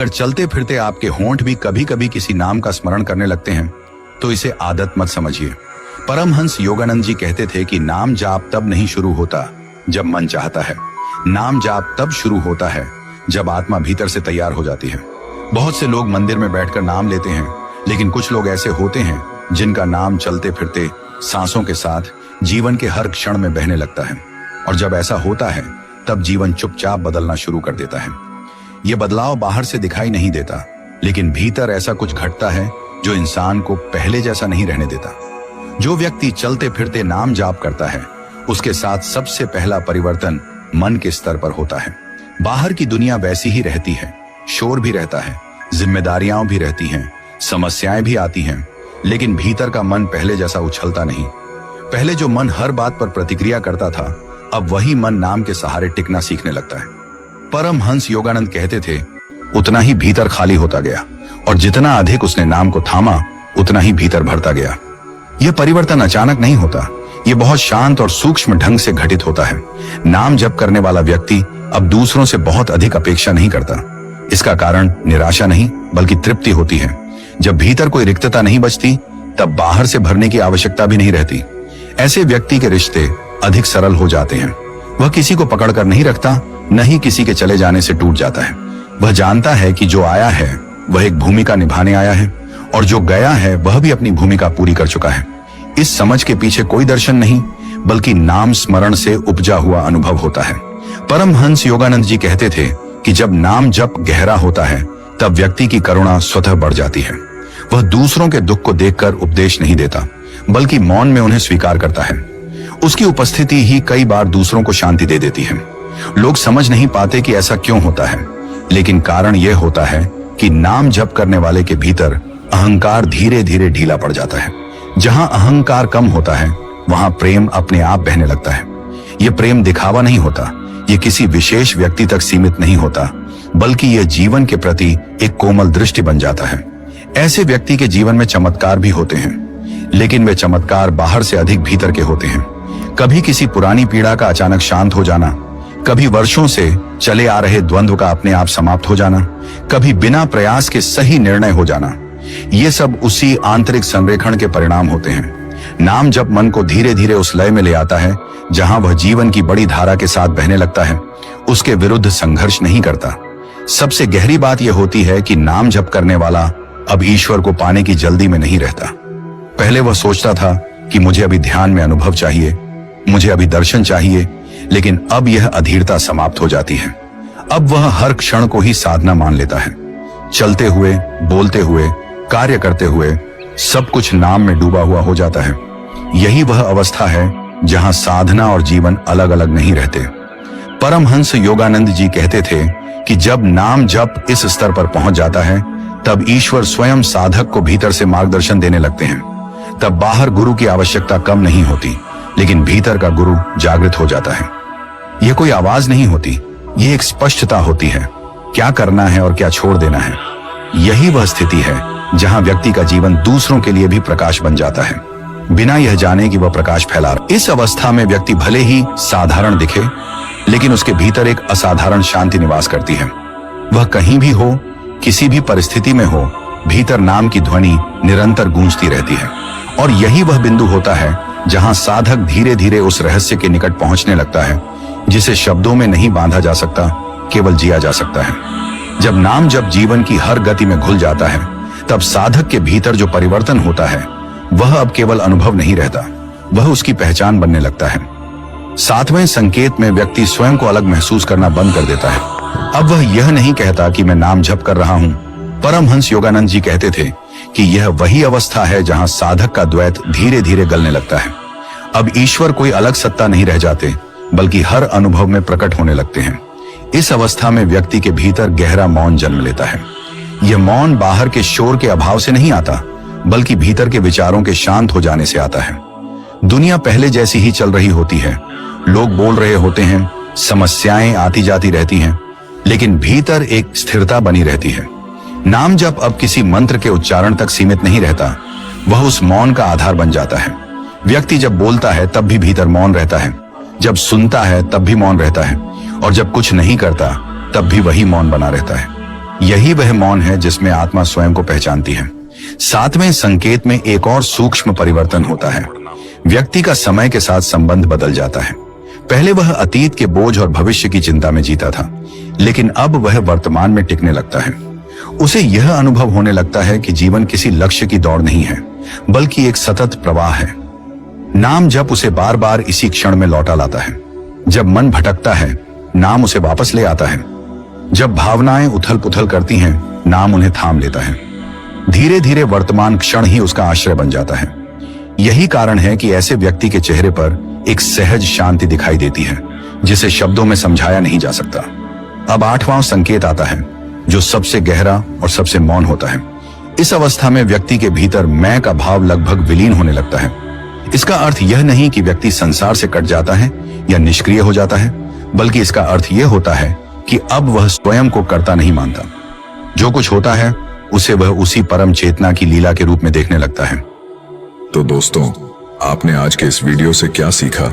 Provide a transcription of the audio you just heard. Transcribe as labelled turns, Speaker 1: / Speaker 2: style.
Speaker 1: अगर चलते फिरते आपके होंठ भी कभी कभी किसी नाम का स्मरण करने लगते हैं तो इसे आदत मत समझिए। परमहंस योगानंद जी कहते थे कि नाम जाप तब नहीं शुरू होता जब मन चाहता है, नाम जाप तब शुरू होता है जब आत्मा भीतर से तैयार हो जाती है। बहुत से लोग मंदिर में बैठकर नाम लेते हैं, लेकिन कुछ लोग ऐसे होते हैं जिनका नाम चलते फिरते सांसों के साथ जीवन के हर क्षण में बहने लगता है, और जब ऐसा होता है तब जीवन चुपचाप बदलना शुरू कर देता है। यह बदलाव बाहर से दिखाई नहीं देता, लेकिन भीतर ऐसा कुछ घटता है जो इंसान को पहले जैसा नहीं रहने देता। जो व्यक्ति चलते फिरते नाम जाप करता है, उसके साथ सबसे पहला परिवर्तन मन के स्तर पर होता है। बाहर की दुनिया वैसी ही रहती है, शोर भी रहता है, जिम्मेदारियां भी रहती हैं, समस्याएं भी आती हैं, लेकिन भीतर का मन पहले जैसा उछलता नहीं। पहले जो मन हर बात पर प्रतिक्रिया करता था, अब वही मन नाम के सहारे टिकना सीखने लगता है। परमहंस योगानंद कहते थे, उतना ही भीतर खाली होता गया, और जितना अधिक उसने नाम को थामा उतना ही भीतर भरता गया। यह परिवर्तन अचानक नहीं होता, यह बहुत शांत और सूक्ष्म ढंग से घटित होता है। नाम जप करने वाला व्यक्ति अब दूसरों से बहुत अधिक अपेक्षा नहीं करता। इसका कारण निराशा नहीं बल्कि तृप्ति होती है। जब भीतर कोई रिक्तता नहीं बचती, तब बाहर से भरने की आवश्यकता भी नहीं रहती। ऐसे व्यक्ति के रिश्ते अधिक सरल हो जाते हैं। वह किसी को पकड़कर नहीं रखता, न ही किसी के चले जाने से टूट जाता है। वह जानता है कि जो आया है वह एक भूमिका निभाने आया है, और जो गया है वह भी अपनी भूमिका पूरी कर चुका है। इस समझ के पीछे कोई दर्शन नहीं बल्कि नाम स्मरण से उपजा हुआ अनुभव होता है। परमहंस योगानंद जी कहते थे कि जब नाम जप गहरा होता है तब व्यक्ति की करुणा स्वतः बढ़ जाती है। वह दूसरों के दुख को देखकर उपदेश नहीं देता, बल्कि मौन में उन्हें स्वीकार करता है। उसकी उपस्थिति ही कई बार दूसरों को शांति दे देती है। लोग समझ नहीं पाते कि ऐसा क्यों होता है, लेकिन कारण यह होता है कि नाम जप करने वाले के भीतर अहंकार धीरे धीरे ढीला पड़ जाता है। जहां अहंकार कम होता है, वहां प्रेम अपने आप बहने लगता है। यह प्रेम दिखावा नहीं होता, यह किसी विशेष व्यक्ति तक सीमित नहीं होता, बल्कि यह जीवन के प्रति एक कोमल दृष्टि बन जाता है। ऐसे व्यक्ति के जीवन में चमत्कार भी होते हैं, लेकिन वे चमत्कार बाहर से अधिक भीतर के होते हैं। कभी किसी पुरानी पीड़ा का अचानक शांत हो जाना, कभी वर्षों से चले आ रहे द्वंद्व का अपने आप समाप्त हो जाना, कभी बिना प्रयास के सही निर्णय हो जाना, ये सब उसी आंतरिक संरेखण के परिणाम होते हैं। नाम जप मन को धीरे धीरे उस लय में ले आता है जहां वह जीवन की बड़ी धारा के साथ बहने लगता है, उसके विरुद्ध संघर्ष नहीं करता। सबसे गहरी बात यह होती है कि नाम जप करने वाला अब ईश्वर को पाने की जल्दी में नहीं रहता। पहले वह सोचता था कि मुझे अभी ध्यान में अनुभव चाहिए, मुझे अभी दर्शन चाहिए, लेकिन अब यह अधीरता समाप्त हो जाती है। अब वह हर क्षण को ही साधना मान लेता है। चलते हुए, बोलते हुए, कार्य करते हुए सब कुछ नाम में डूबा हुआ हो जाता है। यही वह अवस्था है जहां साधना और जीवन अलग अलग नहीं रहते। परमहंस योगानंद जी कहते थे कि जब नाम जप इस स्तर पर पहुंच जाता है, तब ईश्वर स्वयं साधक को भीतर से मार्गदर्शन देने लगते हैं। तब बाहर गुरु की आवश्यकता कम नहीं होती, लेकिन भीतर का गुरु जागृत हो जाता है। यह कोई आवाज नहीं होती, यह एक स्पष्टता होती है। क्या करना है और क्या छोड़ देना है, यही वह स्थिति है जहां व्यक्ति का जीवन दूसरों के लिए भी प्रकाश बन जाता है, बिना यह जाने कि वह प्रकाश फैला रहा। इस अवस्था में व्यक्ति भले ही साधारण दिखे, लेकिन उसके भीतर एक असाधारण शांति निवास करती है। वह कहीं भी हो, किसी भी परिस्थिति में हो, भीतर नाम की ध्वनि निरंतर गूंजती रहती है। और यही वह बिंदु होता है जहां साधक धीरे धीरे उस रहस्य के निकट पहुंचने लगता है जिसे शब्दों में नहीं बांधा जा सकता, केवल जिया जा सकता है। जब नाम जब जीवन की हर गति में घुल जाता है, तब साधक के भीतर जो परिवर्तन होता है वह अब केवल अनुभव नहीं रहता, वह उसकी पहचान बनने लगता है। सातवें संकेत में व्यक्ति स्वयं को अलग महसूस करना बंद कर देता है। अब वह यह नहीं कहता कि मैं नाम जप कर रहा हूं। परमहंस योगानंद जी कहते थे कि यह वही अवस्था है जहां साधक का द्वैत धीरे धीरे गलने लगता है। अब ईश्वर कोई अलग सत्ता नहीं रह जाते, बल्कि हर अनुभव में प्रकट होने लगते हैं। इस अवस्था में व्यक्ति के भीतर गहरा मौन जन्म लेता है। यह मौन बाहर के शोर के अभाव से नहीं आता, बल्कि भीतर के विचारों के शांत हो जाने से आता है। दुनिया पहले जैसी ही चल रही होती है, लोग बोल रहे होते हैं, समस्याएं आती जाती रहती हैं, लेकिन भीतर एक स्थिरता बनी रहती है। नाम जप अब किसी मंत्र के उच्चारण तक सीमित नहीं रहता, वह उस मौन का आधार बन जाता है। व्यक्ति जब बोलता है तब भी भीतर मौन रहता है, जब सुनता है तब भी मौन रहता है, और जब कुछ नहीं करता तब भी वही मौन बना रहता है। यही वह मौन है जिसमें आत्मा स्वयं को पहचानती है। सातवें संकेत में एक और सूक्ष्म परिवर्तन होता है। व्यक्ति का समय के साथ संबंध बदल जाता है। पहले वह अतीत के बोझ और भविष्य की चिंता में जीता था, लेकिन अब वह वर्तमान में टिकने लगता है। उसे यह अनुभव होने लगता है कि जीवन किसी लक्ष्य की दौड़ नहीं है, बल्कि एक सतत प्रवाह है। नाम जप उसे बार बार इसी क्षण में लौटा लाता है। जब मन भटकता है, नाम उसे वापस ले आता है। जब भावनाएं उथल पुथल करती हैं, नाम उन्हें थाम लेता है। धीरे धीरे वर्तमान क्षण ही उसका आश्रय बन जाता है। यही कारण है कि ऐसे व्यक्ति के चेहरे पर एक सहज शांति दिखाई देती है, जिसे शब्दों में समझाया नहीं जा सकता। अब आठवां संकेत आता है, जो सबसे गहरा और सबसे मौन होता है। इस अवस्था में व्यक्ति के भीतर मैं का भाव लगभग विलीन होने लगता है। इसका अर्थ यह नहीं कि व्यक्ति संसार से कट जाता है या निष्क्रिय हो जाता है, बल्कि इसका अर्थ यह होता है कि अब वह स्वयं को कर्ता नहीं मानता। जो कुछ होता है उसे वह उसी परम चेतना की लीला के रूप में देखने लगता है।
Speaker 2: तो दोस्तों, आपने आज के इस वीडियो से क्या सीखा?